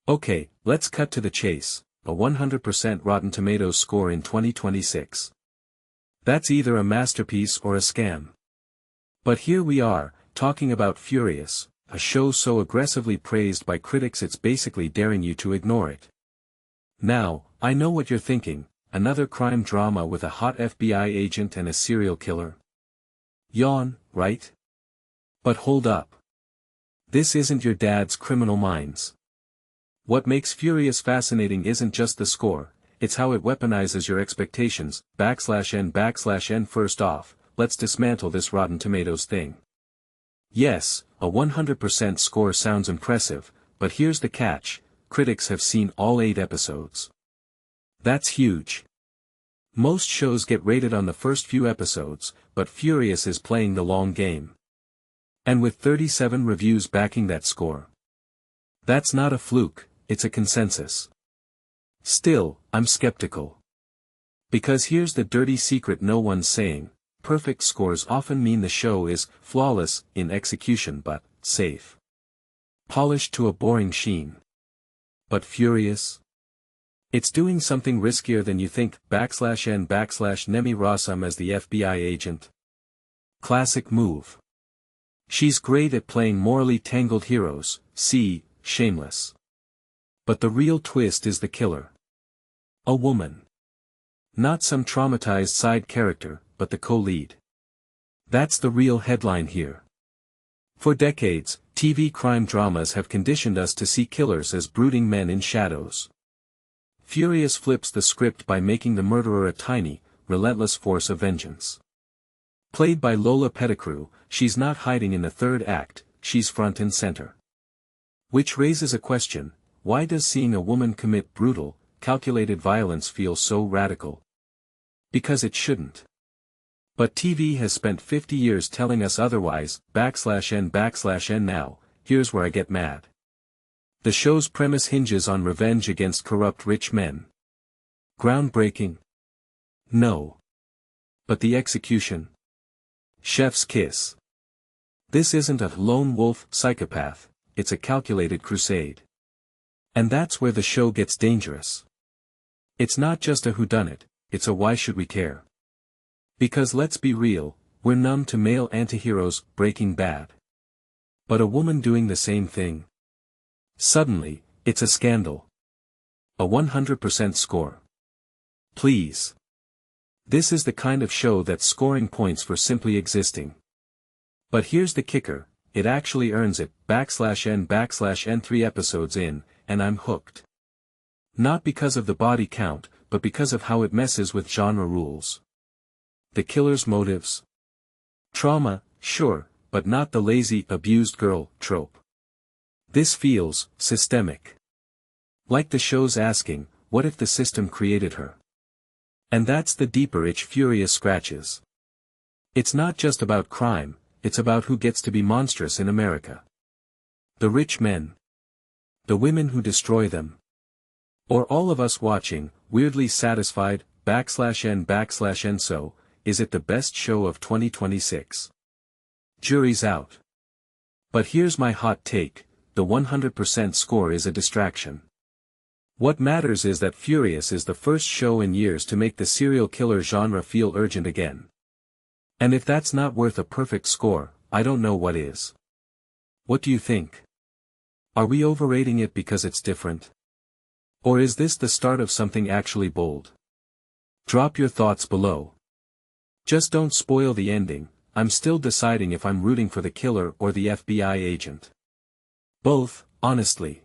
Okay, let's cut to the chase, a 100% Rotten Tomatoes score in 2026. That's either a masterpiece or a scam. But here we are, talking about Furious, a show so aggressively praised by critics it's basically daring you to ignore it. Now, I know what you're thinking, another crime drama with a hot FBI agent and a serial killer. Yawn, right? But hold up. This isn't your dad's Criminal Minds. What makes Furious fascinating isn't just the score, it's how it weaponizes your expectations, /n/n. First off, let's dismantle this Rotten Tomatoes thing. Yes, a 100% score sounds impressive, but here's the catch, critics have seen all 8 episodes. That's huge. Most shows get rated on the first few episodes, but Furious is playing the long game. And with 37 reviews backing that score. That's not a fluke, it's a consensus. Still, I'm skeptical. Because here's the dirty secret no one's saying, perfect scores often mean the show is flawless in execution but safe. Polished to a boring sheen. But Furious? It's doing something riskier than you think, /n/ Emmy Rossum as the FBI agent. Classic move. She's great at playing morally tangled heroes, see, Shameless. But the real twist is the killer. A woman. Not some traumatized side character, but the co-lead. That's the real headline here. For decades, TV crime dramas have conditioned us to see killers as brooding men in shadows. Furious flips the script by making the murderer a tiny, relentless force of vengeance. Played by Lola Pettigrew, she's not hiding in the third act, she's front and center. Which raises a question, why does seeing a woman commit brutal, calculated violence feel so radical? Because it shouldn't. But TV has spent 50 years telling us otherwise, /n/n. Now, here's where I get mad. The show's premise hinges on revenge against corrupt rich men. Groundbreaking? No. But the execution? Chef's kiss. This isn't a lone wolf psychopath, it's a calculated crusade. And that's where the show gets dangerous. It's not just a whodunit, it's a why should we care? Because let's be real, we're numb to male antiheroes, Breaking Bad. But a woman doing the same thing? Suddenly, it's a scandal. A 100% score. Please. This is the kind of show that's scoring points for simply existing. But here's the kicker, it actually earns it, /n/n 3 episodes in, and I'm hooked. Not because of the body count, but because of how it messes with genre rules. The killer's motives. Trauma, sure, but not the lazy, abused girl trope. This feels systemic. Like the show's asking, what if the system created her? And that's the deeper itch Furious scratches. It's not just about crime, it's about who gets to be monstrous in America. The rich men. The women who destroy them. Or all of us watching, weirdly satisfied, /n/n. So, is it the best show of 2026? Jury's out. But here's my hot take, the 100% score is a distraction. What matters is that Furious is the first show in years to make the serial killer genre feel urgent again. And if that's not worth a perfect score, I don't know what is. What do you think? Are we overrating it because it's different? Or is this the start of something actually bold? Drop your thoughts below. Just don't spoil the ending, I'm still deciding if I'm rooting for the killer or the FBI agent. Both, honestly.